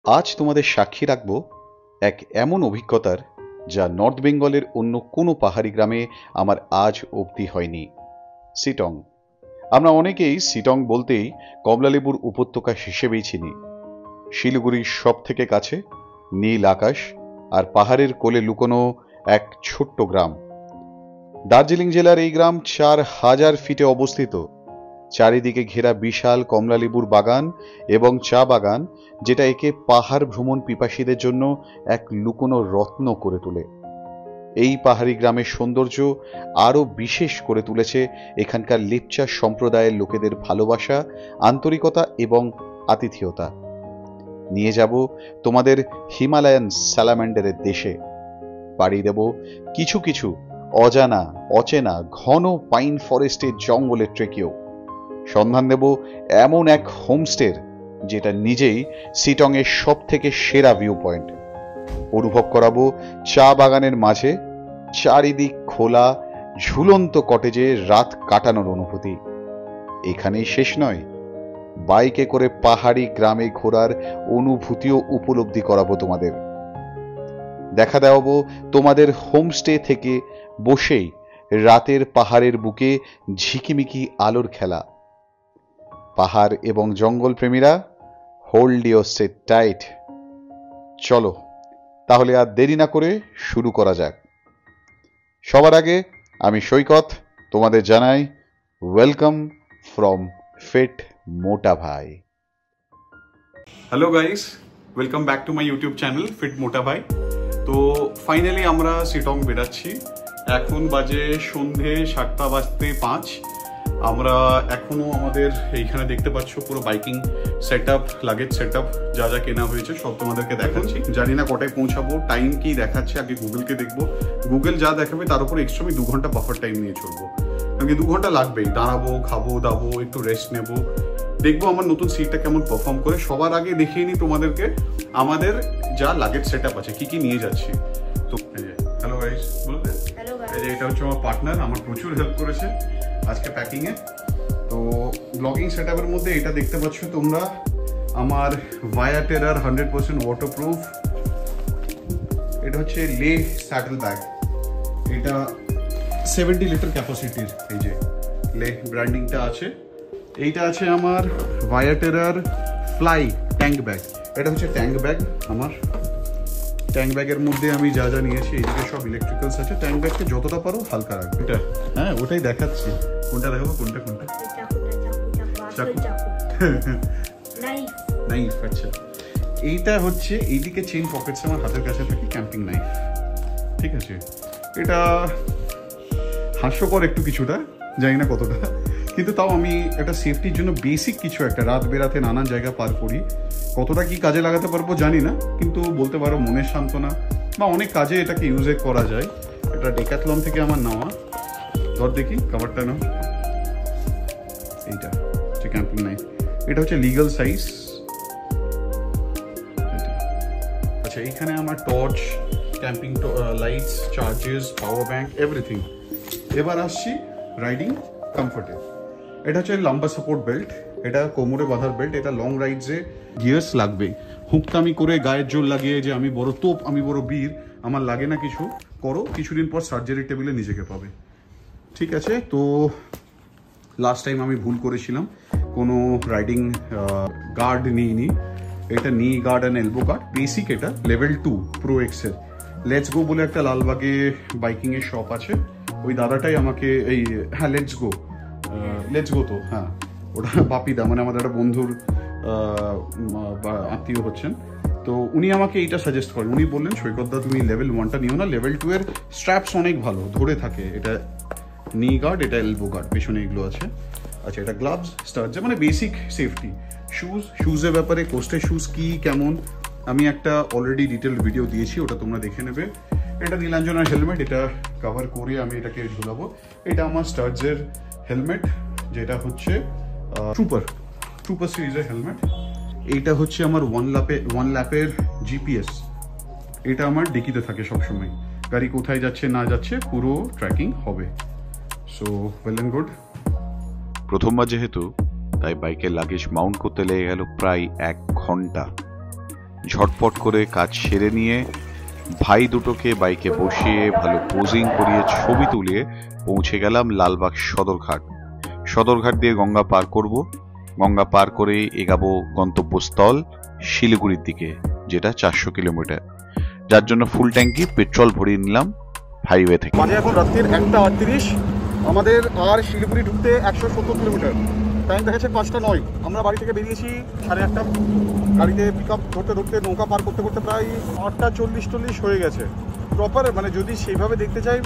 আজ তোমাদের সাক্ষী রাখব এক এমন অভিজ্ঞতার যা নর্থ বেঙ্গলের অন্য কোনো পাহাড়ি গ্রামে আমার আজ অবধি হয়নি। সিটং। আমরা অনেকেই সিটং বলতেই কমলালেবুর উপত্যকা হিসেবেই চিনি। শিলিগুড়ির সব থেকে কাছে, নীল আকাশ আর পাহাড়ের কোলে লুকোনো এক ছোট্ট গ্রাম। দার্জিলিং জেলার এই গ্রাম 4000 ফিটে অবস্থিত। চারিদিকে ঘেরা বিশাল কমলালেবুর বাগান এবং চা বাগান, যেটা একে পাহাড় ভ্রমণ পিপাসীদের জন্য এক লুকোনো রত্ন করে তোলে। এই পাহাড়ি গ্রামের সৌন্দর্য আরো বিশেষ করে তুলেছে এখানকার লেপচা সম্প্রদায়ের লোকেদের ভালোবাসা, আন্তরিকতা এবং আতিথেয়তা। নিয়ে যাব তোমাদের হিমালয়ান স্যালামান্ডারের দেশে। পাড়ি দেব কিছু কিছু অজানা অচেনা ঘন পাইন ফরেস্টের জঙ্গলের ট্রেকেও। সন্ধান দেব এমন এক হোমস্টের যেটা নিজেই সিটং এর সব থেকে সেরা ভিউ পয়েন্ট। অনুভব করাবো চা বাগানের মাঝে চারিদিক খোলা ঝুলন্ত কটেজে রাত কাটানোর অনুভূতি। এখানেই শেষ নয়, বাইকে করে পাহাড়ি গ্রামে ঘোরার অনুভূতিও উপলব্ধি করাবো তোমাদের। দেখা দেওয়াবো তোমাদের হোমস্টে থেকে বসেই রাতের পাহাড়ের বুকে ঝিকিমিকি আলোর খেলা। পাহাড় এবং জঙ্গল প্রেমীরা, হোল্ড ইওর সিট টাইট। চলো তাহলে আর দেরি না করে শুরু করা যাক। সবার আগে আমি সৈকত তোমাদের জানাই welcome from fit Mota Bhai. Hello guys, welcome back to my YouTube channel fit Mota Bhai. তো ফাইনালি আমরা সিটং বেরাচ্ছি। এখন বাজে সন্ধে 7:05। আমরা এখনো আমাদের এইখানে দেখতে পাচ্ছ পুরো biking set up, luggage set up যা যা কেনা হয়েছে সব তোমাদেরকে দেখাচ্ছি। জানি না কটায় পৌঁছাবো, টাইম কি দেখাচ্ছে আগে গুগলকে দেখবো। গুগল যা দেখাবে তার উপর এক্সট্রা আমি 2 ঘন্টা বাফার টাইম নিয়ে চলবো, কারণ কি 2 ঘন্টা লাগবেই। দাঁড়াবো, খাবো দাবো, একটু রেস্ট নেবো, দেখবো আমার নতুন সিটটা কেমন পারফর্ম করে। সবার আগে দেখিয়ে নিই তোমাদেরকে আমাদের যা লাগেজ সেট আপ আছে, কি কি নিয়ে যাচ্ছি। তো হ্যালো গাইস, বলতে এটা হচ্ছে আমার পার্টনার, আমার প্রচুর হেল্প করেছে আজকে প্যাকিং এ। তো ব্লগিং সেট আপের মধ্যে এটা দেখতে পাচ্ছ তোমরা, আমার ভায়াটেরার 100% ওয়াটারপ্রুফ। এটা হচ্ছে লে স্যাডেল ব্যাগ। এটা 70 লিটার ক্যাপাসিটির, এই যে লে ব্র্যান্ডিংটা আছে। এইটা আছে আমার ভায়াটেরার ফ্লাই ট্যাঙ্ক ব্যাগ। এটা হচ্ছে ট্যাঙ্ক ব্যাগ আমার। ট্যাঙ্ক ব্যাগের মধ্যে আমি যা যা নিয়েছি, এইদিকে সব ইলেকট্রিক্যালস আছে। ট্যাঙ্ক ব্যাগকে যতটা পারো হালকা রাখবে। এটা হ্যাঁ, ওটাই দেখাচ্ছি। কোনটা দেখাবো, কোনটা কোনটা? নাইফ। আচ্ছা, এইটা হচ্ছে এইদিকে চেইন পকেটস আমার হাতের কাছে থাকে, ক্যাম্পিং নাইফ। ঠিক আছে, এটা হাস্যকর একটু কিছুটা, জানি না কতটা, কিন্তু তাও আমি একটা সেফটির জন্য বেসিক কিছু একটা, রাত বেরাতে নানান জায়গা পার করি, কতটা কি কাজে লাগাতে পারবো জানি না, কিন্তু বলতে পারো মনের সান্ত্বনা বা অনেক কাজে এটাকে ইউজ করা যায়। এটা ডেকাথলন থেকে আমার নেওয়া। ধর দেখি কাভারটা নাও। এইটা হচ্ছে ক্যাম্পিং নাইফ। এটা হচ্ছে লিগাল সাইজ। আচ্ছা, এইখানে আমার torch, camping lights, charges, power bank, everything. এবার আসছি রাইডিং কমফোর্টে। এটা হচ্ছে লাম্বা সাপোর্ট বেল্ট। এটা কোমরে বাঁধার বেল্ট। এটা লং রাইডসে গিয়ার্স লাগবে। হুকতামি করে গায়ের জোর লাগিয়ে যে আমি বড় তোপ, আমি বড় বীর, আমার লাগে না কিছু। করো, কিছুদিন পর সার্জারি টেবিলে নিজেকে পাবে। ঠিক আছে, তো লাস্ট টাইম আমি ভুল করেছিলাম, কোনো রাইডিং গার্ড নিইনি। এটা knee guard and elbow guard, basic. এটা level 2 pro excel. Let's go বলে একটা লালবাগে বাইকিংয়ের শপ আছে, ওই দাদাটাই আমাকে এই, হ্যাঁ লেটস গো তো হ্যাঁ, ওটা বাপিদা, মানে আমাদের একটা বন্ধুর আত্মীয় হচ্ছেন। তো উনি আমাকে এইটা সাজেস্ট করেন। উনি বললেন, সৈকতদা তুমি লেভেল 1টা নিও না, লেভেল 2 এর স্ট্র্যাপস অনেক ভালো ধরে থাকে। এটা নি গার্ড, এটা এলবো গার্ড, পেছনে এগুলো আছে। আচ্ছা, এটা গ্লাভস, স্টার্টস, মানে বেসিক সেফটি। শুজের ব্যাপারে কোস্টের শুজ কি কেমন আমি একটা অলরেডি ডিটেলড ভিডিও দিয়েছি, ওটা তোমরা দেখে নেবে। এটা নীলাঞ্জনার হেলমেট, এটা কভার করে আমি এটাকে ঝুলাবো। এটা আমার স্টার্টসের হেলমেট, যেটা হচ্ছে ট্রুপার সিরিজের হেলমেট। এইটা হচ্ছে আমার ওয়ান ল্যাপের জিপিএস। এটা আমার ডিকিতে থাকে সবসময়, গাড়ি কোথায় যাচ্ছে না যাচ্ছে পুরো ট্র্যাকিং হবে। So well and good. প্রথমবার যেহেতু, তাই বাইকের লাগেজ মাউন্ট করতে লেগে গেল প্রায় 1 ঘন্টা। ঝটপট করে কাজ সেরে নিয়ে ভাই দুটোকে বাইকে বসিয়ে ভালো পোজিং করিয়ে ছবি তুলে পৌঁছে গেলাম লালবাগ সদরঘাট। সদরঘাট দিয়ে গঙ্গা পার করব, গঙ্গা পার করে এগাবো গন্তব্যস্থল শিলিগুড়ির দিকে, যেটা 400 কিলোমিটার, যার জন্য ফুল ট্যাঙ্কি পেট্রোল ভরিয়ে নিলাম হাইওয়ে থেকে। মানে এখন রাত্রির 1:38, আমাদের আর শিলিগুড়ি ঢুকতে 170 কিলোমিটার, টাইম দেখাচ্ছে 5:09। আমরা বাড়ি থেকে বেরিয়েছি 8:30, গাড়িতে পিক আপ ধরতে ধরতে নৌকা পার করতে করতে প্রায় 8:40 হয়ে গেছে প্রপার। মানে যদি সেইভাবে দেখতে চাই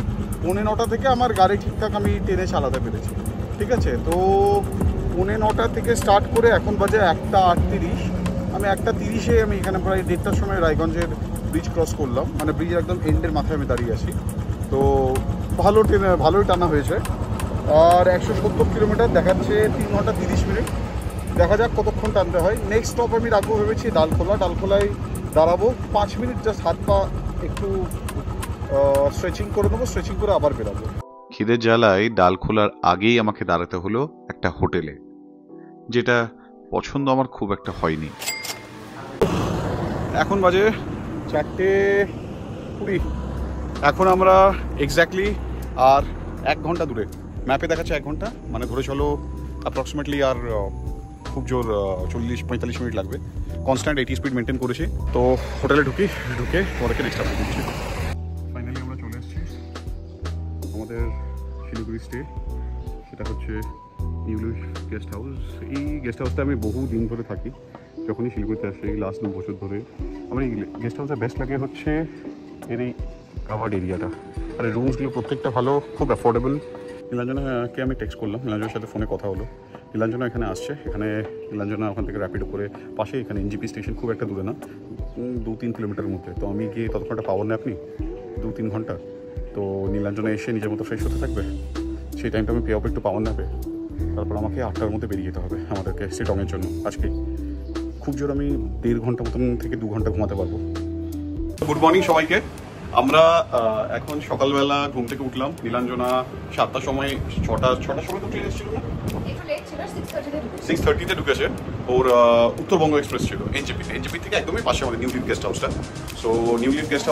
9:30 থেকে আমার গাড়ি ঠিকঠাক আমি টেনে চালাতে পেরেছি, ঠিক আছে। তো 9:30 থেকে স্টার্ট করে এখন বাজে 1:38। আমি 1:30-এ আমি এখানে প্রায় 1:30টার সময় রায়গঞ্জের ব্রিজ ক্রস করলাম, মানে ব্রিজের একদম এন্ডের মাথায় আমি দাঁড়িয়ে আছি। তো ভালোই টানা হয়েছে। আর 170 কিলোমিটার দেখাচ্ছে 3 ঘন্টা 30 মিনিট। দেখা যাক কতক্ষণ টানতে হয়। নেক্সট স্টপ আমি রাখবো ভেবেছি ডালখোলায় দাঁড়াবো 5 মিনিট, জাস্ট হাত পা একটু স্ট্রেচিং করে নেবো, স্ট্রেচিং করে আবার বেরাবো। খিদের জ্বালায় ডালখোলার আগেই আমাকে দাঁড়াতে হলো একটা হোটেলে, যেটা পছন্দ আমার খুব একটা হয়নি। এখন বাজে 4:20। এখন আমরা এক্স্যাক্টলি আর 1 ঘন্টা দূরে, ম্যাপে দেখাচ্ছে 1 ঘন্টা, মানে ধরে চলো অ্যাপ্রক্সিমেটলি আর খুব জোর 40-45 মিনিট লাগবে। কনস্ট্যান্ট 80 স্পিড মেনটেন করেছি। তো হোটেলে ঢুকে পরেকে নেক্সট আপডেট দিচ্ছি। ফাইনালি আমরা চলে এসেছি আমাদের শিলিগুড়ি স্টে, সেটা হচ্ছে নিউ লিফ গেস্ট হাউস। এই গেস্ট হাউসটা আমি বহু দিন ধরে থাকি, যখনই শিলিগুড়িতে আসি এই লাস্ট 2 বছর ধরে। আমার এই গেস্ট হাউসে বেস্ট লাগে হচ্ছে এর এই কাভার্ড এরিয়াটা, আর এই রুমসগুলো প্রত্যেকটা ভালো, খুব অ্যাফোর্ডেবল। নীলাঞ্জনাকে আমি টেক্সট করলাম, নীলাঞ্জনার সাথে ফোনে কথা হলো। নীলাঞ্জনা এখানে আসছে, এখানে নীলাঞ্জনা ওখান থেকে র্যাপিডো করে পাশে, এখানে এনজিপি স্টেশন খুব একটা দূরে না, 2-3 কিলোমিটারের মধ্যে। তো আমি গিয়ে ততক্ষণটা পাওয়ার না আপনি 2-3 ঘন্টা। তো নীলাঞ্জনা এসে নিজের মতো ফ্রেশ হতে থাকবে, সেই টাইমটা আমি পে অফ একটু পাওয়ার নাবে। তারপর আমাকে 8টার মধ্যে বেরিয়ে যেতে হবে আমাদেরকে শিলংয়ের জন্য। আজকে খুব জোর আমি 1.5 ঘন্টা মতন থেকে 2 ঘন্টা ঘুমাতে পারবো। গুড মর্নিং সবাইকে। আমরা এখন সকালবেলা ঘুম থেকে উঠলাম। নীলাঞ্জনা 7টার সময়, 6টার সময় তো ট্রেন এসেছিল না, 6:30-তে ঢুকেছে। ওর উত্তরবঙ্গ এক্সপ্রেস ছিল এনজেপি থেকে একদমই পাশে আমাদের নিউ লিফ গেস্ট হাউসটা। সো নিউ লিফ গেস্ট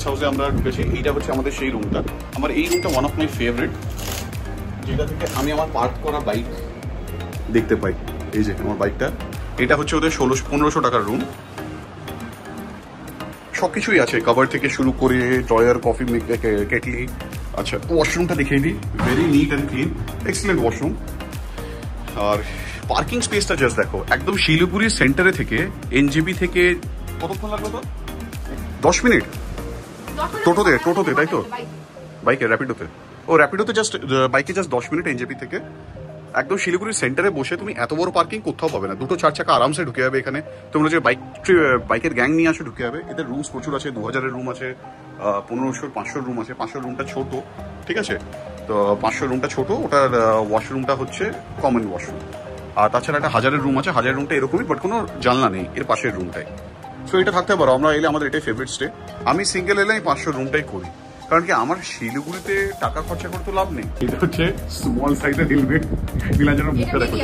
হাউসে আমরা ঢুকেছি। এইটা হচ্ছে আমাদের সেই রুমটা। আমার এই রুমটা ওয়ান অফ মাই ফেভারিট, যেটা থেকে আমি আমার পার্ক করা বাইক দেখতে পাই। এই যে আমার বাইকটা, এটা হচ্ছে ওদের 1500 টাকার রুম। সব কিছুই আছে, কভার থেকে শুরু করে ড্রয়ার, কফি কেটলি। আচ্ছা, ওয়াশরুমটা দেখিয়ে দিই। Very neat and clean, excellent washroom. আর পার্কিং স্পেসটা জাস্ট দেখো, একদম শিলিগুড়ির সেন্টারে থেকে এনজেপি থেকে কতক্ষণ লাগবে তো? 10 মিনিট টোটোতে, তাই তো? বাইকে, র্যাপিডোতে। র্যাপিডোতে বাইকে জাস্ট 10 মিনিট এনজেপি থেকে। একদম শিলিগুড়ির সেন্টারে বসে তুমি এত বড় পার্কিং কোথাও পাবে না। 2 4 চাকা আরামসে ঢুকে যাবে এখানে। তোমরা যে বাইকের গ্যাং নিয়ে আসো ঢুকে যাবে। এদের রুমস প্রচুর আছে, 2000-এর রুম আছে, 1500, 500 রুম আছে। 500 রুমটা ছোট, ঠিক আছে। তো 500 রুমটা ছোট, ওটার ওয়াশরুমটা হচ্ছে কমন ওয়াশরুম। আর তাছাড়া একটা 1000-এর রুম আছে, 1000 রুমটা এরকমই, বাট কোনো জানলা নেই এর পাশের রুমটাই। সো এটা থাকতে পারো, আমরা এলে আমাদের এটাই ফেভারিট স্টে। আমি সিঙ্গেল এলে আমি 500 রুমটাই করি, কারণ কি আমার শিলিগুড়িতে টাকা খরচা করতে লাভ নেই। এটা হচ্ছে স্মল সাইজের হেলমেট। নীলাঞ্জনার মুখটা দেখো,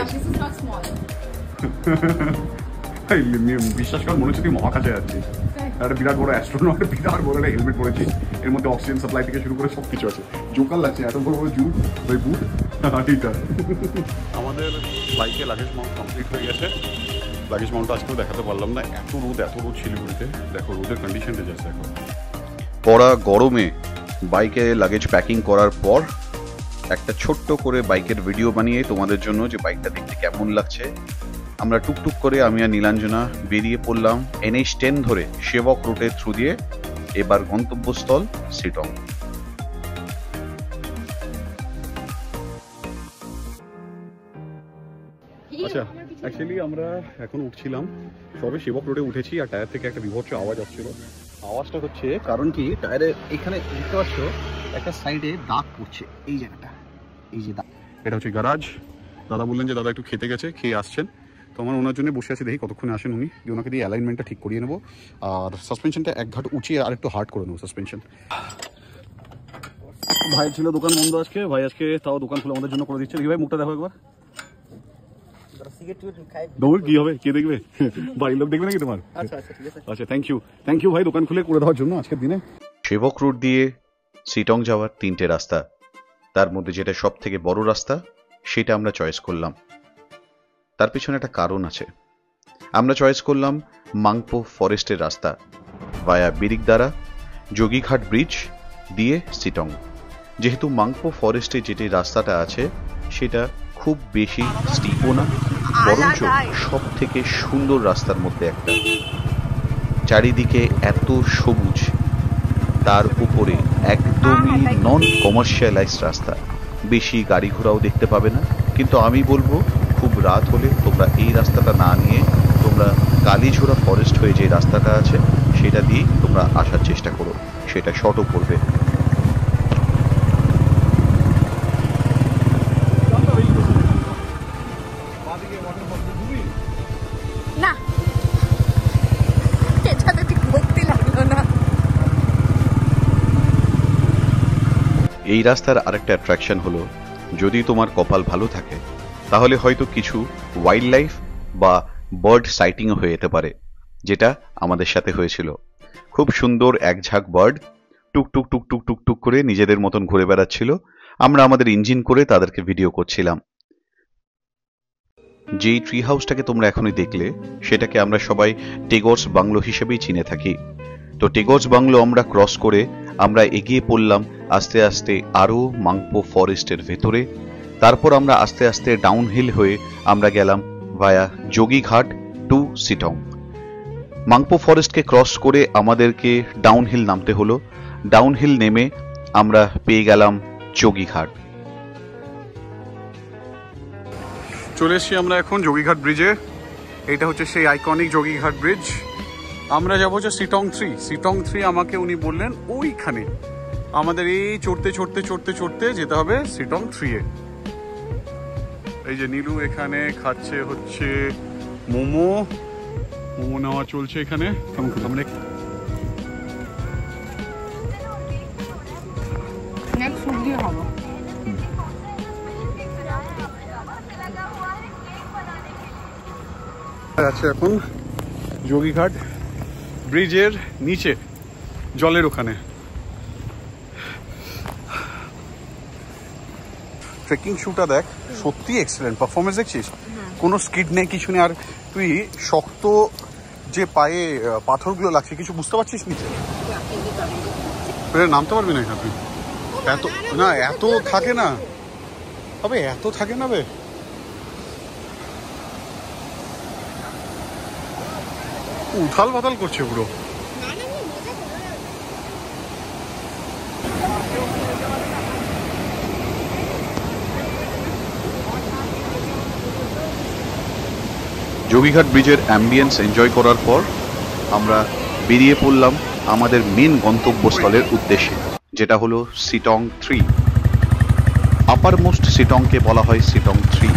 বিশ্বাস কর মনে হচ্ছে তুই মহাকাশে যাচ্ছিস। একটা বিরাট বড় অ্যাস্ট্রোনট, বিরাট বড় একটা হেলমেট পরেছি, এর মধ্যে অক্সিজেন সাপ্লাই থেকে শুরু করে সবকিছু আছে। জোকার লাগছে, এত বড় বড় জুট, ওই বুট। আমাদের বাইকে লাগেজ মাউন্ট কমপ্লিট হয়ে গেছে। লাগেজ মাউন্টটা আজকেও দেখাতে পারলাম না, এত রোদ শিলিগুড়িতে। দেখো রোদের কন্ডিশনটা জাস্ট দেখো। পড়া গরমে বাইকে লাগেজ প্যাকিং করার পর একটা ছোট্ট করে বাইকের ভিডিও বানিয়ে তোমাদের জন্য, যে বাইকটা দেখতে কেমন লাগছে। আমরা টুকটুক করে আমি আর নীলাঞ্জনা বেরিয়ে পড়লাম NH10 ধরে সেবক রুটের থ্রু দিয়ে, এবার গন্তব্যস্থল সিটং। আচ্ছা, অ্যাকচুয়ালি আমরা এখন উঠছিলাম, সবে সেবক রোডে উঠেছি, আর টায়ার থেকে একটা বিভৎস আওয়াজ আসছিল। আওয়াজটা হচ্ছে কারণ কি, টায়ারে এখানে দেখতে পাচ্ছ একটা সাইডে দাগ পড়ছে, এই জায়গাটা, এই যে দাগ। এটা হচ্ছে গ্যারাজ। দাদা বললেন যে দাদা একটু খেতে গেছে, খেয়ে আসছেন। তো আমার ওনার জন্য বসে আছি, দেখি কতক্ষণে আসেন উনি, যে ওনাকে দিয়ে অ্যালাইনমেন্টটা ঠিক করিয়ে নেবো। আর সাসপেনশনটা এক ঘাট উঁচিয়ে আর একটু হার্ড করে নেবো সাসপেনশন। ভাই ছিল দোকান বন্ধ আজকে, ভাই আজকে তাও দোকান খুলে আমাদের জন্য করে দিচ্ছে। ভাই মুখটা দেখো একবার। তোমার কি হবে, কে দেখবে? বাড়ির লোক দেখবে নাকি তোমার? আচ্ছা, থ্যাংক ইউ ভাই দোকান খুলে করে দেওয়ার জন্য আজকের দিনে। সেবক রোড দিয়ে সিটং যাওয়ার 3টে রাস্তা, তার মধ্যে যেটা সব থেকে বড় রাস্তা সেটা আমরা চয়েস করলাম। তার পিছনে একটা কারণ আছে। আমরা চয়েস করলাম মাংপো ফরেস্টের রাস্তা ভায়া বিরিকদারা, যোগীঘাট ব্রিজ দিয়ে সিটং। যেহেতু মাংপো ফরেস্টে যেটি রাস্তাটা আছে সেটা খুব বেশি স্টিপও না, বরঞ্চ সব থেকে সুন্দর রাস্তার মধ্যে একটা। চারিদিকে এত সবুজ, তার উপরে একদমই নন কমার্শিয়ালাইজড রাস্তা, বেশি গাড়ি ঘোড়াও দেখতে পাবে না। কিন্তু আমি বলবো খুব রাত হলে তোমরা এই রাস্তাটা না নিয়ে তোমরা কালীঝোড়া ফরেস্ট হয়ে যে রাস্তাটা আছে সেটা দিয়ে তোমরা আসার চেষ্টা করো, সেটা শর্টও পড়বে। এই রাস্তার আরেকটা অ্যাট্রাকশন হলো, যদি তোমার কপাল ভালো থাকে তাহলে হয়তো কিছু ওয়াইল্ড লাইফ বা বার্ড সাইটিংও হয়ে যেতে পারে, যেটা আমাদের সাথে হয়েছিল। খুব সুন্দর এক ঝাঁক বার্ড টুকটুক টুকটুক টুকটুক করে নিজেদের মতন ঘুরে বেড়াচ্ছিল। আমরা আমাদের ইঞ্জিন করে তাদেরকে ভিডিও করছিলাম। যেই ট্রি হাউসটাকে তোমরা এখনই দেখলে সেটাকে আমরা সবাই টেগর্স বাংলো হিসেবেই চিনে থাকি। তো টেগর্স বাংলো আমরা ক্রস করে আমরা এগিয়ে পড়লাম আস্তে আস্তে আরও মাংপো ফরেস্টের ভেতরে। তারপর আমরা আস্তে আস্তে ডাউনহিল হয়ে আমরা গেলাম ভায়া যোগীঘাট টু সিটং। মাংপো ফরেস্টকে ক্রস করে আমাদেরকে ডাউনহিল নামতে হলো। ডাউনহিল নেমে আমরা পেয়ে গেলাম যোগীঘাট। চলে এসছি আমরা এখন যোগীঘাট ব্রিজে। এটা হচ্ছে সেই আইকনিক যোগীঘাট ব্রিজ। আমরা যাবো হচ্ছে সিটং 3। আমাকে উনি বললেন ওইখানে আমাদের এই চড়তে চড়তে চড়তে চড়তে যেতে হবে সিটং 3-এ। এই যে নীলু এখানে খাচ্ছে হচ্ছে মোমো নেওয়া চলছে এখানে। আমরা আছে এখন যোগীঘাট ব্রিজের নিচে জলের ওখানে। ট্রেকিং শুটা দেখ, সত্যি এক্সেলেন্ট পারফরমেন্স। দেখছিস কোনো স্কিড নেই, কিছু নেই। আর তুই শক্ত যে পায়ে পাথরগুলো লাগছে কিছু বুঝতে পারছিস নিচে? নামতে পারবি না এখানে? এত না, এত থাকে না, তবে এত থাকে না বে। উথাল পাতাল করছে পুরো। যোগীঘাট ব্রিজের অ্যাম্বিয়েন্স এনজয় করার পর আমরা বেরিয়ে পড়লাম আমাদের মেন গন্তব্যস্থলের উদ্দেশ্যে, যেটা হলো সিটং 3। আপার মোস্ট সিটংকে বলা হয় সিটং 3।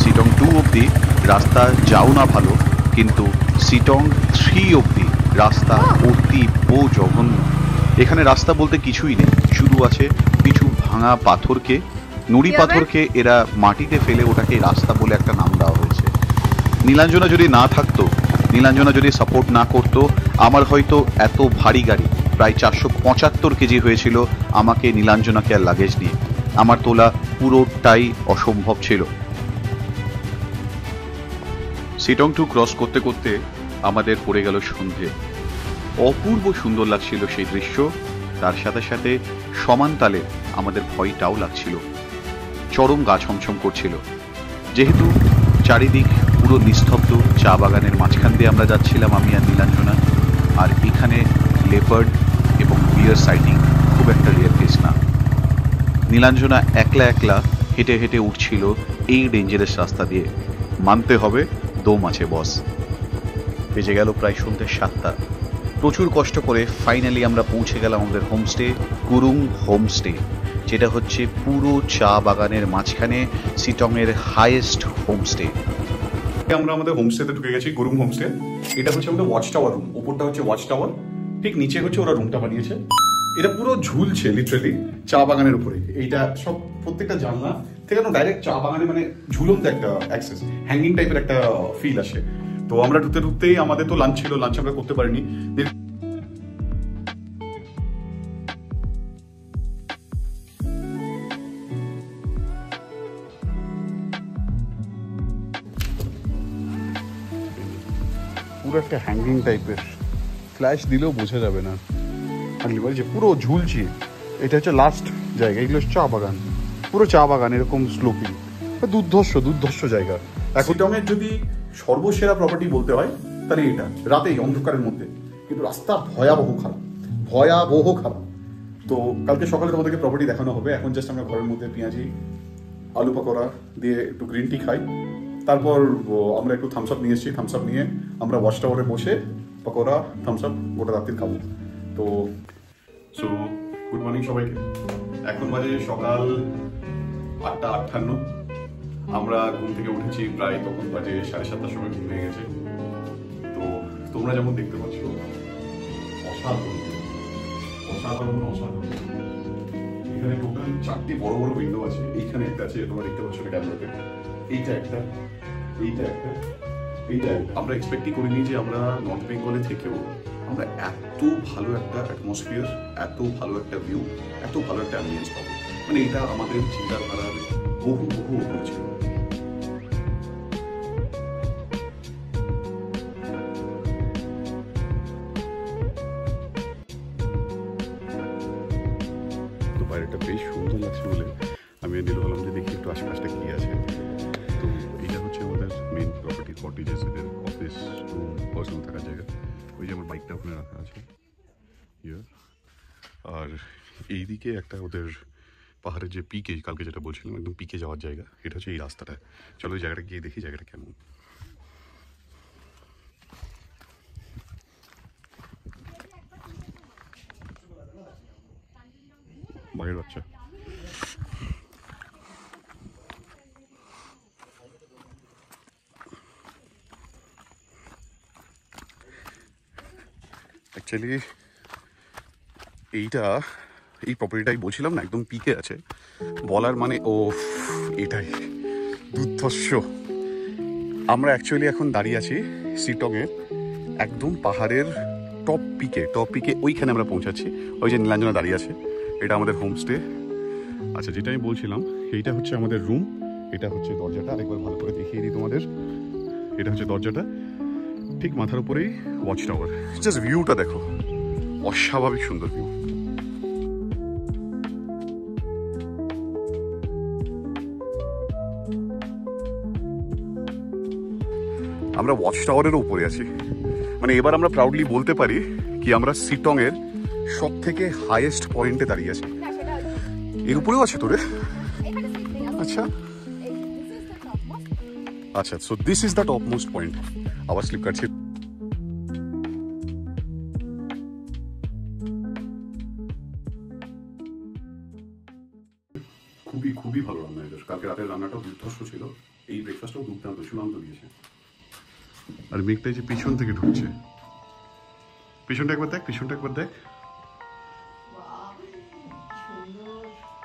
সিটং 2 অবধি রাস্তা যাও না ভালো, কিন্তু সিটং 3 অবধি রাস্তা অতীব জঘন্য। এখানে রাস্তা বলতে কিছুই নেই, শুধু আছে কিছু ভাঙা পাথরকে, নুড়ি পাথরকে এরা মাটিতে ফেলে ওটাকে রাস্তা বলে একটা নাম দেওয়া হয়েছে। নীলাঞ্জনা যদি না থাকতো, নীলাঞ্জনা যদি সাপোর্ট না করতো, আমার হয়তো এত ভারী গাড়ি প্রায় 475 কেজি হয়েছিল আমাকে নীলাঞ্জনাকে আর লাগেজ নিয়ে, আমার তোলা পুরোটাই অসম্ভব ছিল। সিটং 2 ক্রস করতে করতে আমাদের পড়ে গেল সন্ধে। অপূর্ব সুন্দর লাগছিল সেই দৃশ্য, তার সাথে সাথে সমান তালে আমাদের ভয়টাও লাগছিল। চরম গা ছমছম করছিল, যেহেতু চারিদিক পুরো নিস্তব্ধ। চা বাগানের মাঝখান দিয়ে আমরা যাচ্ছিলাম আমি আর নীলাঞ্জনা। আর এখানে লেপার্ড এবং বিয়ার সাইটিং খুব একটা রেয়ার কেস না। নীলাঞ্জনা একলা একলা হেঁটে হেঁটে উঠছিল এই ডেঞ্জারাস রাস্তা দিয়ে। মানতে হবে দম আছে বস। বেজে গেল প্রায় সন্ধ্যে 7টা। প্রচুর কষ্ট করে ফাইনালি আমরা পৌঁছে গেলাম আমাদের হোমস্টে, কুরুং হোমস্টে, যেটা হচ্ছে পুরো চা বাগানের মাঝখানে সিটংয়ের হাইয়েস্ট হোমস্টে। আমরা আমাদের হোমস্টেতে ঢুকে গেছি, গুরুং হোমস্টে। এটা হচ্ছে আমাদের ওয়াচ টাওয়ার রুম। উপরটা হচ্ছে ওয়াচ টাওয়ার, ঠিক নিচে হচ্ছে ওরা রুমটা বানিয়েছে। এটা পুরো ঝুলছে লিটারালি চা বাগানের উপরে। এইটা সব প্রত্যেকটা জানলা থেকে না ডাইরেক্ট চা বাগানে মানে ঝুলন্ত একটা অ্যাক্সেস, হ্যাঙ্গিং টাইপের একটা ফিল আসে। তো আমরা ঢুকতে ঢুকতেই আমাদের তো লাঞ্চ ছিল, লাঞ্চ আমরা করতে পারিনি। পুরো একটা হ্যাঙ্গিং টাইপের, ফ্ল্যাশ দিলেও বোঝা যাবে না। যে পুরো ঝুলছি, এটা হচ্ছে লাস্ট জায়গা। এগুলো চা বাগান, পুরো চা বাগান, এরকম স্লোপিং, দুর্ধর্ষ জায়গা। সিটংয়ের যদি সর্বসেরা প্রপার্টি বলতে হয় তাহলে এটা, রাতেই অন্ধকারের মধ্যে, কিন্তু রাস্তা ভয়াবহ খারাপ। তো কালকে সকালে তোমাদেরকে প্রপার্টি দেখানো হবে। এখন জাস্ট আমরা ঘরের মধ্যে পেঁয়াজি আলু পকোড়া দিয়ে একটু গ্রিন টি খাই, তারপর আমরা একটু থামস আপ নিয়ে এসেছি। থামস আপ নিয়ে আমরা ওয়াচ টাওয়ারে বসে পকোড়া থামস আপ গোটা রাত্রির খাবো। তো গুড মর্নিং সবাইকে। এখন বাজে সকাল 8:58। আমরা ঘুম থেকে উঠেছি প্রায় তখন বাজে 7:30টার সময় ঘুম হয়ে গেছে। তো তোমরা যেমন দেখতে পাচ্ছ অসাধারণ। এখানে টোটাল 4টি বড় বড় উইন্ডো আছে। এইখানে একটা আছে, তোমরা দেখতে পাচ্ছ ক্যামেরাতে, এইটা একটা। আমরা এক্সপেক্টই করিনি যে আমরা নর্থ বেঙ্গলে থেকেও আমরা এত ভালো একটা অ্যাটমসফিয়ার, এত ভালো একটা ভিউ, এত ভালো একটা অ্যাম্বিয়েন্স পাবো। মানে এটা আমাদের চিন্তাধারার বহু উপরে ছিল। তো বাইরেটা বেশ সুন্দর লাগছে বলে আমি নীল বললাম যে দেখি একটু আশেপাশটা কি আছে। তো এইটা হচ্ছে আমাদের মেন প্রপার্টি, কটেজেস, এদের অফিস রুম, পার্সোনাল থাকার জায়গা। ওই যে আমার বাইকটা ওখানে রাখা আছে। আর এইদিকে একটা ওদের পাহাড়ের যে পিকে, কালকে যেটা বলছিলাম একদম পিকে যাওয়ার জায়গা, এটা হচ্ছে এই রাস্তাটা। চলো ওই জায়গাটা গিয়ে দেখি জায়গাটা কেমন। বাঘের বাচ্চা। অ্যাকচুয়ালি এই প্রপার্টিটাই বলছিলাম না, একদম পিকে আছে বলার মানে ও এটাই দুর্ধর্ষ। আমরা অ্যাকচুয়ালি এখন দাঁড়িয়ে আছি সিটংয়ের একদম পাহাড়ের টপ পিকে। ওইখানে আমরা পৌঁছাচ্ছি। ওই যে নীলাঞ্জনা দাঁড়িয়ে আছে, এটা আমাদের হোমস্টে। আচ্ছা, যেটা আমি বলছিলাম, এইটা হচ্ছে আমাদের রুম, এটা হচ্ছে দরজাটা। আরেকবার ভালো করে দেখিয়ে দিই তোমাদের। এটা হচ্ছে দরজাটা, ঠিক মাথার উপরেই ওয়াচ টাওয়ার। জাস্ট ভিউটা দেখো, অস্বাভাবিক সুন্দর ভিউ। আমরা ওয়াচ টাওয়ারের উপরে আছি। মানে এবার আমরা প্রাউডলি বলতে পারি কি আমরা সিটংয়ের সব থেকে হাইয়েস্ট পয়েন্টে দাঁড়িয়ে আছি। এর উপরেও আছে তোরে? আচ্ছা, so this is the top most point. আবার স্লিপ কাটছে। খুবই ভালো রান্না এদের। কালকে রাতের রান্নাটাও দুর্ধর্ষ ছিল, এই ব্রেকফাস্টটাও দুর্দান্ত সুনান্ত দিয়েছে। আর মেঘটা যে পিছন থেকে ঢুকছে, পিছনটা একবার দেখ।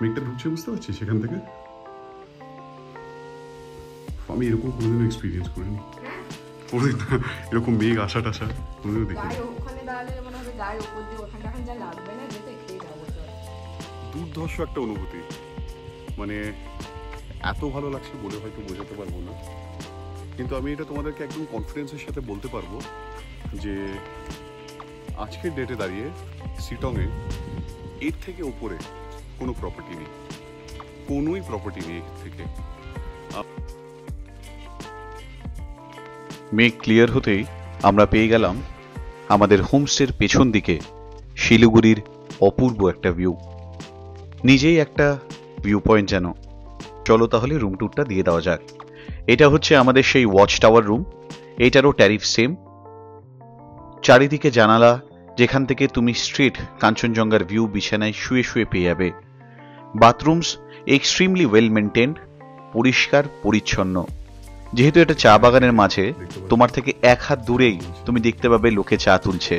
মেঘটা ঢুকছে, বুঝতে পারছিস সেখান থেকে? আমি এরকম কোনোদিনও এক্সপিরিয়েন্স করিনি, এরকম মেঘ আসা টাসা কোনোদিনও দেখিনি। দুর্ধর্ষ একটা অনুভূতি, মানে এত ভালো লাগছে বলে হয়তো বোঝাতে পারবো না। কিন্তু আমি এটা তোমাদেরকে একদম কনফিডেন্সের সাথে বলতে পারবো যে আজকের ডেটে দাঁড়িয়ে সিটংয়ে এর থেকে উপরে কোনো প্রপার্টি নেই, কোনোই প্রপার্টি নেই এর থেকে। মেঘ ক্লিয়ার হতেই আমরা পেয়ে গেলাম আমাদের হোমস্টের পেছন দিকে শিলিগুড়ির অপূর্ব একটা ভিউ। নিজেই একটা ভিউ পয়েন্ট যেন। চলো তাহলে রুম ট্যুরটা দিয়ে দেওয়া যাক। এটা হচ্ছে আমাদের সেই ওয়াচ টাওয়ার রুম। এটারও ট্যারিফ সেম। চারিদিকে জানালা, যেখান থেকে তুমি স্ট্রেট কাঞ্চনজঙ্ঘার ভিউ বিছানায় শুয়ে শুয়ে পেয়ে যাবে। বাথরুমস এক্সট্রিমলি ওয়েল মেনটেন্ড, পরিষ্কার পরিচ্ছন্ন। যেহেতু এটা চা বাগানের মাঝে, তোমার থেকে এক হাত দূরেই তুমি দেখতে পাবে লোকে চা তুলছে।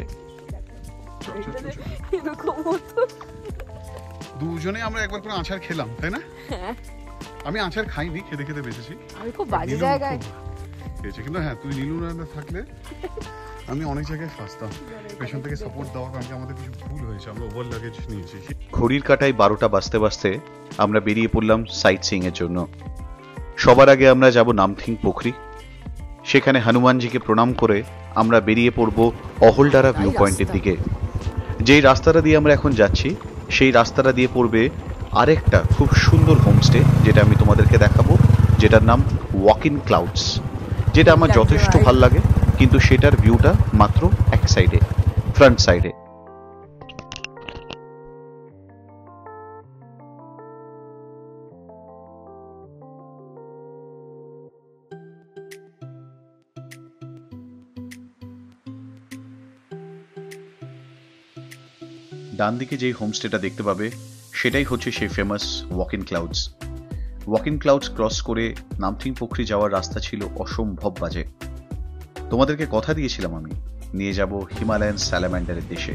দুজনে আমরা একবার করে আচার খেলাম, তাই না? আমি আচার খাইনি, খেতে খেতে বেঁচেছি। আমি খুব বাজে জায়গায় খেয়েছি, কিন্তু হ্যাঁ তুই নীলু না থাকলে আমি অনেক জায়গায় ফাঁসতাম। পেছন থেকে সাপোর্ট দেওয়া, কারণ আমাদের কিছু ভুল হয়েছে, আমরা ওভার লাগেজ নিয়েছি। ঘড়ির কাঁটায় 12টা বাজতে বাজতে আমরা বেরিয়ে পড়লাম সাইট সিইং এর জন্য। সবার আগে আমরা যাব নামথিং পুখরি। সেখানে হনুমানজিকে প্রণাম করে আমরা বেরিয়ে পড়ব অহলডারা ভিউ পয়েন্টের দিকে। যেই রাস্তাটা দিয়ে আমরা এখন যাচ্ছি সেই রাস্তাটা দিয়ে পড়বে আরেকটা খুব সুন্দর হোমস্টে, যেটা আমি তোমাদেরকে দেখাবো, যেটার নাম ওয়াক ইন ক্লাউডস, যেটা আমার যথেষ্ট ভাল লাগে, কিন্তু সেটার ভিউটা মাত্র এক সাইডে, ফ্রন্ট সাইডে। ডান দিকে যেই হোমস্টেটা দেখতে পাবে সেটাই হচ্ছে সেই famous walk in clouds. Walk in clouds cross করে নামথিং পুখরি যাওয়ার রাস্তা ছিল অসম্ভব বাজে। তোমাদেরকে কথা দিয়েছিলাম আমি নিয়ে যাব হিমালয়ান স্যালামান্ডারের দেশে,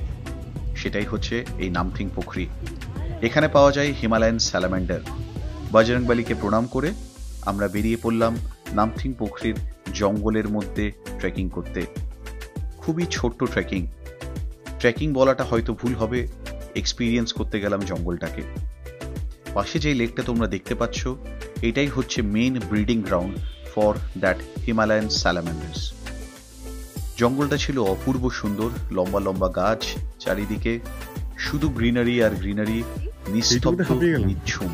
সেটাই হচ্ছে এই নামথিং পুখরি। এখানে পাওয়া যায় হিমালয়ান স্যালামান্ডার। বজরংবলীকে প্রণাম করে আমরা বেরিয়ে পড়লাম নামথিং পুখরির জঙ্গলের মধ্যে ট্রেকিং করতে। খুবই ছোট্ট ট্রেকিং, ট্রেকিং বলাটা হয়তো ভুল হবে, এক্সপিরিয়েন্স করতে গেলাম জঙ্গলটাকে। পাশে যেই লেকটা তোমরা দেখতে পাচ্ছ এটাই হচ্ছে main breeding ground for that Himalayan salamanders. জঙ্গলটা ছিল অপূর্ব সুন্দর, লম্বা লম্বা গাছ, চারিদিকে শুধু গ্রিনারি আর গ্রিনারি, নিস্তব্ধ নিঝুম।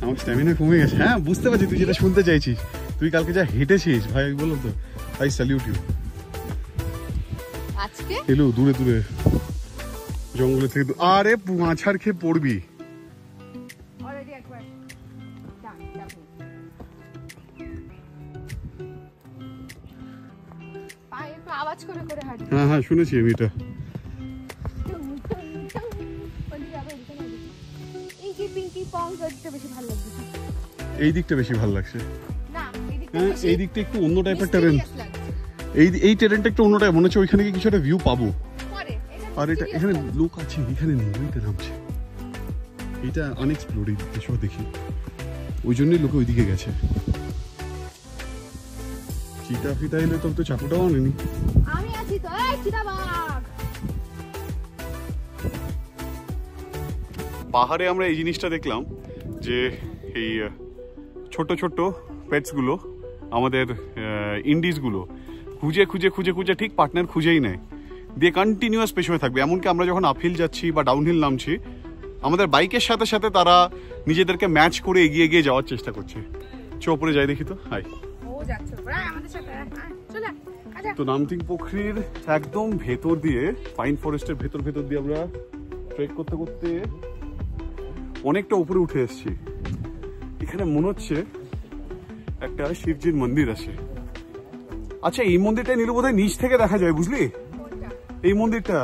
আমার স্ট্যামিনা কমে গেছে। হ্যাঁ বুঝতে পারছি তুই যেটা শুনতে চাইছিস। তুই কালকে যা হেঁটেছিস ভাই, বললাম তো, আই স্যালিউট ইউ। আজকে এলো দূরে দূরে জঙ্গলে থেকে, আরে মাছার খেয়ে পড়বি। অলরেডি একবার পায়ে একটু আওয়াজ করে করে হাঁটি। হ্যাঁ হ্যাঁ শুনেছি আমি এটা। এই যে পিঙ্কি পং দিকটা বেশি ভালো লাগছে। এই দিকটা বেশি ভালো লাগছে। না এই দিকটা হ্যাঁ এই দিকটা একটু অন্য টাইপের টেরেন। এই টেরেনটা একটু অন্য টাইপ মনে হচ্ছে, ওইখানে গিয়ে কিছু একটা ভিউ পাবো। আর এটা এখানে লোক আছে, এখানে নেই, ওইটা নামছে। এটা আনএক্সপ্লোর্ড, এই দিকটা সব দেখি, ওই জন্যই লোকে ওইদিকে গেছে। চিতা ফিতা এলে তো চাকুটাও আনেনি। আমি আছি তো, এই চিতাবাঘ। পাহাড়ে আমরা এই জিনিসটা দেখলাম যে এই ছোট ছোট পেটসগুলো, আমাদের ইন্ডিজগুলো খুঁজে খুঁজে খুঁজে খুঁজে ঠিক পার্টনার খুঁজেই নেয়, দিয়ে কন্টিনিউয়াস পেছনে থাকবে। এমনকি আমরা যখন আপহিল যাচ্ছি বা ডাউনহিল নামছি, আমাদের বাইকের সাথে সাথে তারা নিজেদেরকে ম্যাচ করে এগিয়ে এগিয়ে যাওয়ার চেষ্টা করছে। ওপরে যাই দেখি তো। হাই, তো নামথিং পুখরির একদম ভেতর দিয়ে, পাইন ফরেস্টের ভেতর ভেতর দিয়ে আমরা ট্রেক করতে করতে অনেকটা উপরে উঠে এসেছি। এখানে মনে হচ্ছে একটা শিবজির মন্দির আছে। আচ্ছা এই মন্দিরটা নিলে বোধহয় নিচ থেকে দেখা যায়, বুঝলি? এই মন্দিরটা,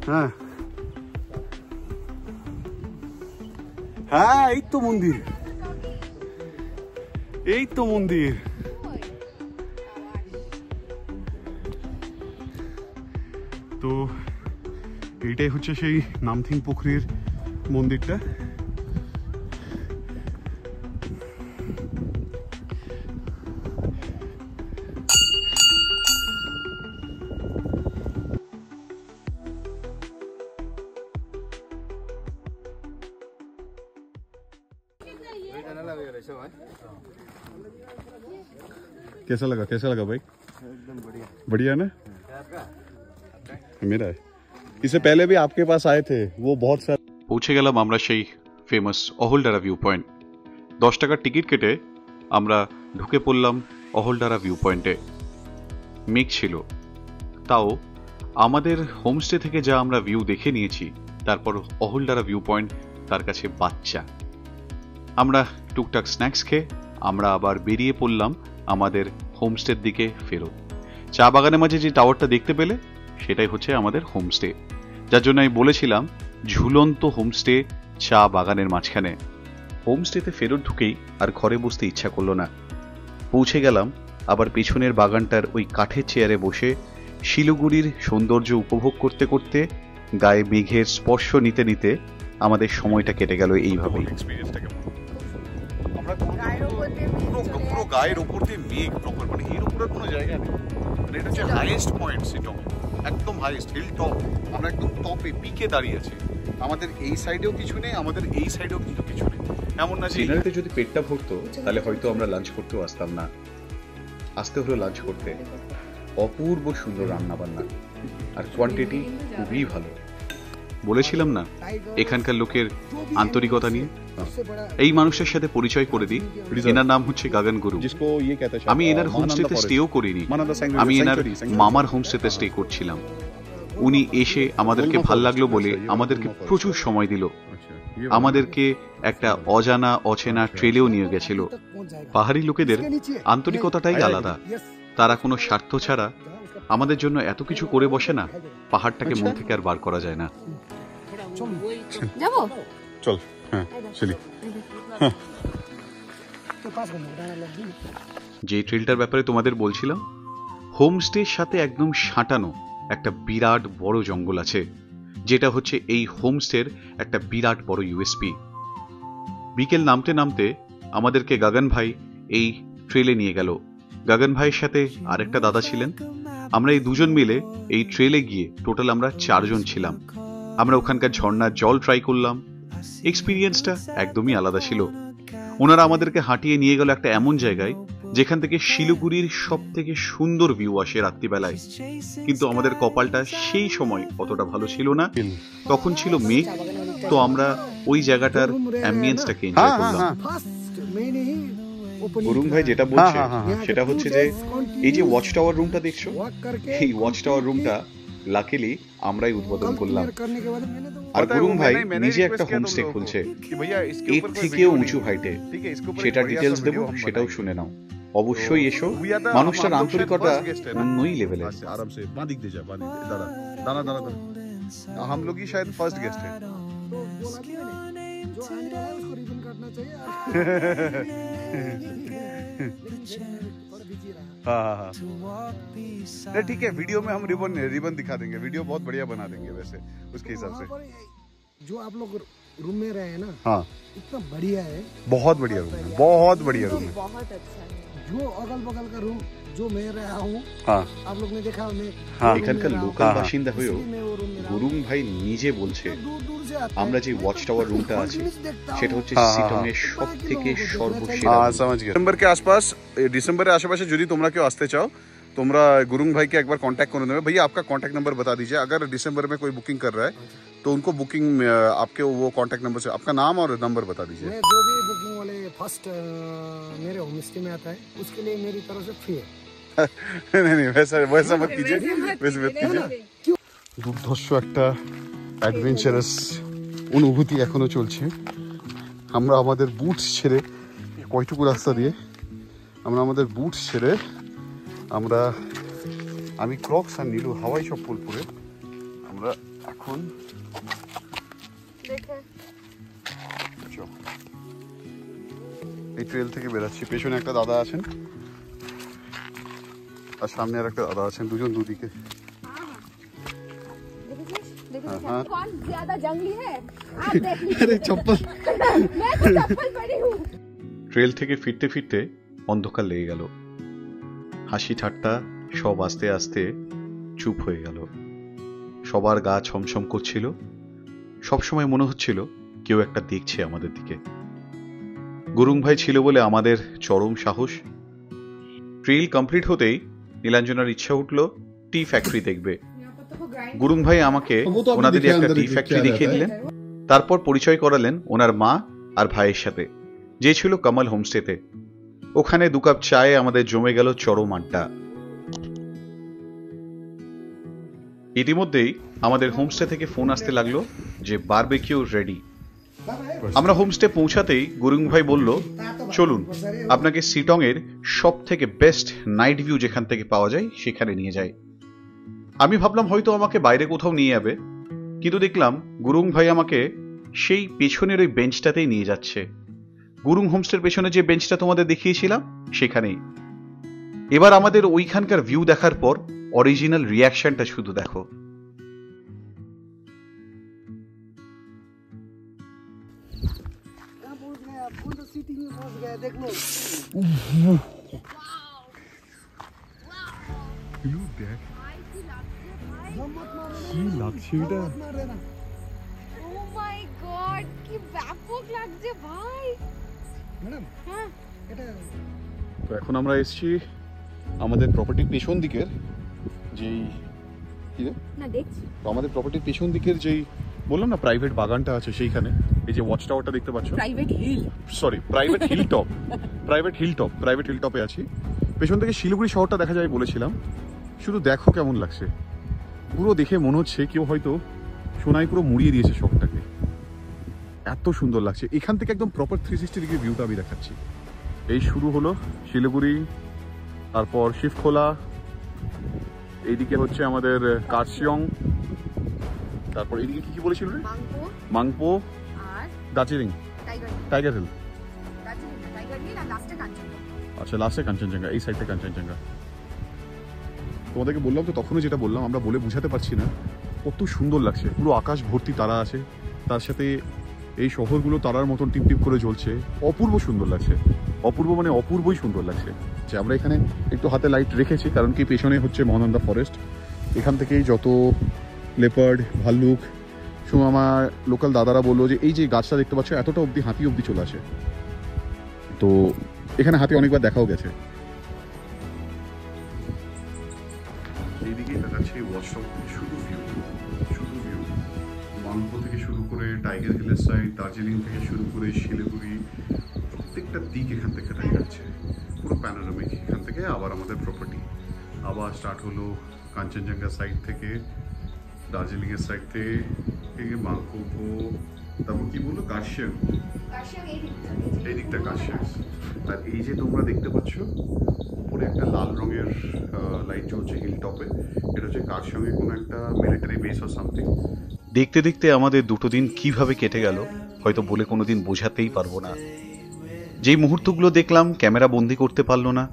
হ্যাঁ হ্যাঁ এই তো মন্দির, এই তো মন্দির। তো এইটাই হচ্ছে সেই নামথিং পুখরির মন্দিরটা। कैसा लगा भाई? एकदम बढ़िया। बढ़िया ना? मेरा है। इससे पहले भी आपके पास आए थे, वो बहुत सारे। পৌঁছে গেলাম আমরা সেই ফেমাস অহলডারা ভিউ পয়েন্ট। 10 টাকার টিকিট কেটে আমরা ঢুকে পড়লাম অহলডারা ভিউ পয়েন্টে। মেঘ ছিল, তাও আমাদের হোমস্টে থেকে যা আমরা ভিউ দেখে নিয়েছি, তারপর অহলডারা ভিউ পয়েন্ট তার কাছে বাচ্চা। আমরা টুকটাক স্ন্যাক্স খেয়ে আমরা আবার বেরিয়ে পড়লাম আমাদের হোমস্টের দিকে ফেরত। চা বাগানের মাঝে যে টাওয়ারটা দেখতে পেলে সেটাই হচ্ছে আমাদের হোমস্টে, যার জন্য আমি বলেছিলাম ঝুলন্ত হোমস্টে চা বাগানের মাঝখানে। হোমস্টেতে ফেরত ঢুকেই আর ঘরে বসতে ইচ্ছা করলো না। পৌঁছে গেলাম আবার পেছনের বাগানটার ওই কাঠের চেয়ারে বসে শিলিগুড়ির সৌন্দর্য উপভোগ করতে করতে, গায়ে মেঘের স্পর্শ নিতে নিতে আমাদের সময়টা কেটে গেল এইভাবেই। আমরা পুরো গায়ের ওপর দিয়ে মেঘ প্রপার, মানে এর উপরে কোনো জায়গা নেই। মানে এটা হচ্ছে হাইয়েস্ট পয়েন্ট সিটং, একদম হাইয়েস্ট হিল টপ। আমরা একদম টপে পিকে দাঁড়িয়ে আছি। আমাদের এই সাইডেও কিছু নেই, আমাদের এই সাইডেও কিন্তু কিছু নেই। এমন না যে ডিনারেতে যদি পেটটা ভরতো তাহলে হয়তো আমরা লাঞ্চ করতেও আসতাম না। আসতে হলো লাঞ্চ করতে। অপূর্ব সুন্দর রান্না বান্না আর কোয়ান্টিটি খুবই ভালো। বলেছিলাম না এখানকার লোকের আন্তরিকতা নিয়ে। এই মানুষের সাথে পরিচয় করে দিই, এনার নাম হচ্ছে গাগন গুরু। আমি এনার হোমস্টেতে স্টেও করিনি, আমি এনার মামার হোমস্টেতে স্টে করছিলাম। উনি এসে আমাদেরকে ভাল লাগলো বলে আমাদেরকে প্রচুর সময় দিল, আমাদেরকে একটা অজানা অচেনা ট্রেলেও নিয়ে গেছিল। পাহাড়ি লোকেদের আন্তরিকতাটাই আলাদা, তারা কোনো স্বার্থ ছাড়া আমাদের জন্য এত কিছু করে বসে না, পাহাড়টাকে মন থেকে আর বার করা যায় না। যাবো চল, হ্যাঁ চলি। যে ট্রেলটার ব্যাপারে তোমাদের বলছিলাম, হোমস্টের সাথে একদম সাঁটানো একটা বিরাট বড় জঙ্গল আছে, যেটা হচ্ছে এই হোমস্টের একটা বিরাট বড় ইউএসপি। বিকেল নামতে নামতে আমাদেরকে গাগন ভাই এই ট্রেলে নিয়ে গেল। গাগন ভাইয়ের সাথে আরেকটা দাদা ছিলেন। আমরা এই দুজন মিলে এই ট্রেলে গিয়ে টোটাল আমরা 4 জন ছিলাম। আমরা ওখানকার ঝর্ণার জল ট্রাই করলাম। এক্সপিরিয়েন্সটা একদমই আলাদা ছিল। ওনারা আমাদেরকে হাঁটিয়ে নিয়ে গেল একটা এমন জায়গায় যেখান থেকে শিলিগুড়ির সব থেকে সুন্দর ভিউ আসে রাত্রিবেলায়। কিন্তু আমাদের কপালটা সেই সময় অতটা ভালো ছিল না, তখন ছিল মেঘ। তো আমরা ওই জায়গাটার অ্যাম্বিয়েন্সটাকে এনজয় করলাম। গুরুং ভাই যেটা বলছে সেটা হচ্ছে যে এই যে ওয়াচ টাওয়ার রুমটা দেখছো, এই ওয়াচ টাওয়ার রুমটা লাকিলি আমরাই উদ্বোধন করলাম। আর গুরুং ভাই নিজে একটা হোমস্টে খুলছে এর থেকেও উঁচু হাইটে, সেটা ডিটেলস দেবো, সেটাও শুনে নাও। অবশ্যই এসো, মানুষটার আন্তরিকতা অন্যই লেভেলে। आराम से बांधिक दे जा, बांधिक दादा दाना दाना दाना। हम लोग ही शायद फर्स्ट गेस्ट है। जो आने वाला है उसको रिबन काटना चाहिए। हाँ नहीं ठीक है, वीडियो में हम रिबन दिखा देंगे, वीडियो बहुत बढ़िया बना देंगे वैसे उसके हिसाब से। जो आप लोग रूम में रहे हैं ना, हाँ इतना बढ़िया है, बहुत बढ़िया रूम है, बहुत बढ़िया रूम है। बहुत अच्छा है। जो अगल बगल का रूम जो मैं रहा हूँ, हाँ आप लोग ने देखा, मैं हाँ এখানকার লোকাল বাসিন্দা হয়েও গুরুং ভাই নিজে বলছে আমরা যে ওয়াচ টাওয়ার রুমটা আছে সেটা হচ্ছে সিটং এর সবথেকে সর্বসেরা। समझ गया। दिसंबर के आसपास, दिसंबर के आसपास যদি তোমরা কেউ আসতে চাও, তোমরা गुरुंग भाई के एक बार कांटेक्ट कर देना। भैया आपका कांटेक्ट नंबर बता दीजिए, अगर दिसंबर में कोई बुकिंग कर रहा है तो उनको बुकिंग आपके वो कांटेक्ट नंबर से आपका नाम और नंबर बता दीजिए। मैं जो भी बुकिंग वाले फर्स्ट मेरे होम स्टे में आता है उसके लिए मेरी तरफ से फ्री है। नहीं वैसा मत कीजिए, वैसे मत कीजिए। দুর্ধর্ষ একটা অ্যাডভেঞ্চারাস অনুভূতি এখনো চলছে। আমরা আমাদের বুটস ছেড়ে, কয়টুকু রাস্তা দিয়ে আমরা আমাদের বুটস ছেড়ে আমি ক্রক্স আর নীলু হাওয়াই চপ্পল পরে আমরা এখন এই ট্রেল থেকে বেরাচ্ছি। পেছনে একটা দাদা আছেন আর সামনে আর একটা দাদা আছেন, দুজন দুদিকে। हाँ। कौन ज्यादा जंगली है आप देख लीजिए। अरे चप्पल मैं तो चप्पल पहनी हूँ। ট্রেল থেকে ফিরতে ফিরতে অন্ধকার লেগে গেল। হাসি ঠাট্টা সব আস্তে আস্তে চুপ হয়ে গেল। সবার গা ছমছম করছিল, সবসময় মনে হচ্ছিল কেউ একটা দেখছে আমাদের দিকে। গুরুং ভাই ছিল বলে আমাদের চরম সাহস। ট্রেল কমপ্লিট হতেই নীলাঞ্জনার ইচ্ছা উঠল টি ফ্যাক্টরি দেখবে। গুরুং ভাই আমাকে ওনাদের একটা টি ফ্যাক্টরি দেখিয়ে দিলেন, তারপর পরিচয় করালেন ওনার মা আর ভাইয়ের সাথে, যে ছিল কমল হোমস্টেতে। ওখানে 2 কাপ চায়ে আমাদের জমে গেল চরম আড্ডা। ইতিমধ্যেই আমাদের হোমস্টে থেকে ফোন আসতে লাগলো যে বারবিকিউ রেডি। আমরা হোমস্টে পৌঁছাতেই গুরুং ভাই বলল, চলুন আপনাকে সিটং এর সব থেকে বেস্ট নাইট ভিউ যেখান থেকে পাওয়া যায় সেখানে নিয়ে যায়। আমি ভাবলাম হয়তো আমাকে বাইরে কোথাও নিয়ে যাবে, কিন্তু দেখলাম গুরুং ভাই আমাকে সেই পেছনের ওই বেঞ্চটাতেই নিয়ে যাচ্ছে। গুরুং হোমস্টের পেছনে যে বেঞ্চটা তোমাদের দেখিয়েছিলাম সেখানেই। এবার আমাদের ওইখানকার ভিউ দেখার পর অরিজিনাল রিয়াকশনটা শুধু দেখো। কি লাগছে এটা? Oh my God, কি ব্যাপক লাগছে ভাই। ম্যাডাম হ্যাঁ এটা তো এখন আমরা এসেছি আমাদের প্রপার্টির পেছন দিকের যেই কি রে? না দেখছি তো আমাদের প্রপার্টির পেছন দিকের যেই বললাম না প্রাইভেট বাগানটা আছে সেইখানে এই যে ওয়াচ টাওয়ারটা দেখতে পাচ্ছ, private hill. Sorry private hilltop, private হিলটপে আছি। পেছন থেকে শিলিগুড়ি শহরটা দেখা যায় বলেছিলাম। শুধু দেখো কেমন লাগছে, পুরো দেখে মনে হচ্ছে কেউ হয়তো সোনায় পুরো মুড়িয়ে দিয়েছে শহরটাকে, এত সুন্দর লাগছে। এখান থেকে একদম প্রপার 360 ডিগ্রি ভিউটা আমি দেখাচ্ছি। এই শুরু হলো শিলিগুড়ি, তারপর শিবখোলা, এইদিকে হচ্ছে আমাদের কার্শিয়ং, তারপর এইদিকে কি বলেছিল রে? মাংপো মাংপো, আর Darjeeling, Tiger Hill. Tiger Hill আর লাস্টে কাঞ্চনজঙ্ঘা। আচ্ছা লাস্টে কাঞ্চনজঙ্ঘা, এই সাইডটা কাঞ্চনজঙ্ঘা। তোমাদেরকে বললাম তো তখনই যেটা বললাম, আমরা বলে বুঝাতে পারছি না কত সুন্দর লাগছে। পুরো আকাশ ভর্তি তারা আছে, তার সাথে এই শহরগুলো তারার মতন টিপ টিপ করে জ্বলছে, অপূর্ব সুন্দর লাগছে। অপূর্ব মানে অপূর্বই সুন্দর লাগছে। যে আমরা এখানে একটু হাতে লাইট রেখেছি, কারণ কি পেছনে হচ্ছে মহানন্দা ফরেস্ট, এখান থেকেই যত লেপার্ড, ভাল্লুক, শুধু আমার লোকাল দাদারা বললো যে এই যে গাছটা দেখতে পাচ্ছ এতটা অবধি হাতি অবধি চলে আসে। তো এখানে হাতি অনেকবার দেখাও গেছে। এইদিকেই দেখাচ্ছি ওয়াশটাও, শুধু ভিউ, শুধু ভিউ। মাংপো থেকে শুরু করে টাইগার হিলের সাইড, দার্জিলিং থেকে শুরু করে শিলিগুড়ি, প্রত্যেকটা দিক এখান থেকে দেখা যাচ্ছে, পুরো প্যানোরামিক। এখান থেকে আবার আমাদের প্রপার্টি আবার স্টার্ট হলো কাঞ্চনজঙ্ঘা সাইড থেকে, দার্জিলিংয়ের সাইড থেকে মাংপো, তারপর কি বললো কার্শিয়ং, এই দিকটা কার্শিয়ং। আর এই যে তোমরা দেখতে পাচ্ছ উপরে একটা লাল রঙের লাইট জ্বলছে হিল টপে, এটা হচ্ছে কার্শিয়ংয়ে কোনো একটা মিলিটারি বেস আর সামথিং। দেখতে দেখতে আমাদের দুটো দিন কিভাবে কেটে গেল হয়তো বলে কোনোদিন বোঝাতেই পারবো না। যেই মুহূর্তগুলো দেখলাম ক্যামেরা বন্দি করতে পারলো না,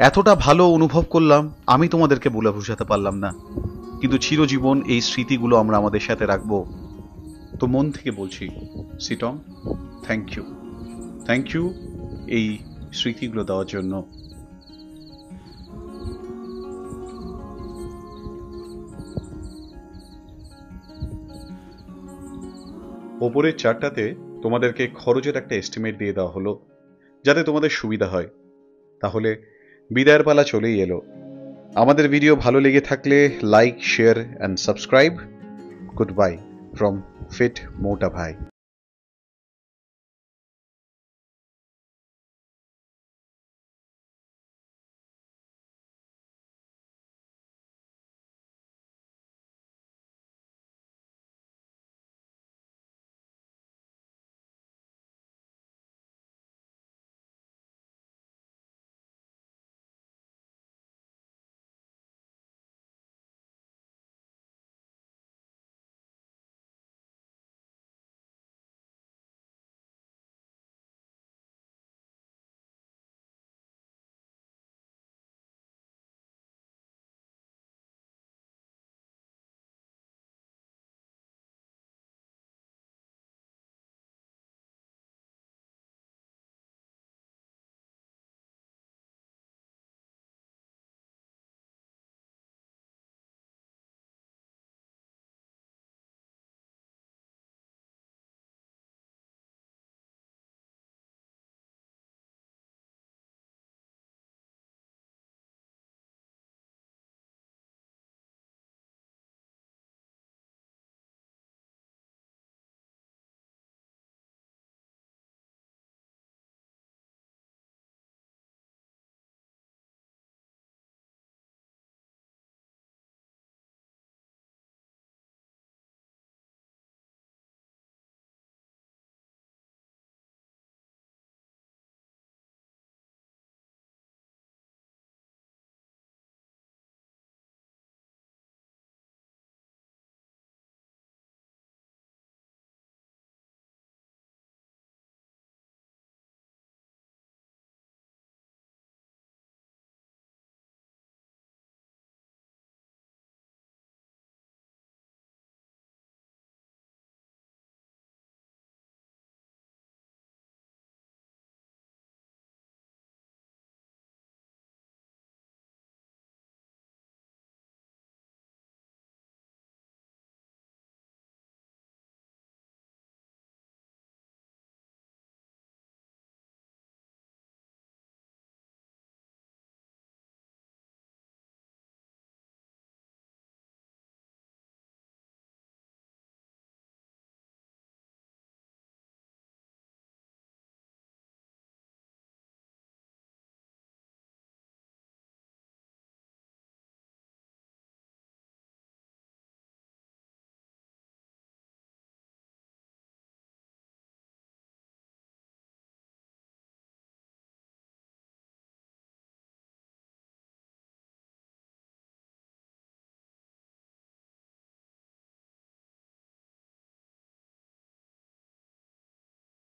এতটা ভালো অনুভব করলাম আমি তোমাদেরকে বলে বোঝাতে পারলাম না। কিন্তু চিরজীবন এই স্মৃতিগুলো আমরা আমাদের সাথে রাখবো। তো মন থেকে বলছি সিটং, থ্যাংক ইউ এই স্মৃতিগুলো দেওয়ার জন্য। ওপরের চারটাতে তোমাদেরকে খরচের একটা এস্টিমেট দিয়ে দেওয়া হলো যাতে তোমাদের সুবিধা হয়। তাহলে বিদায়ের পালা চলেই এলো। আমাদের ভিডিও ভালো লেগে থাকলে like, share and subscribe. Good bye from fit Mota ভাই।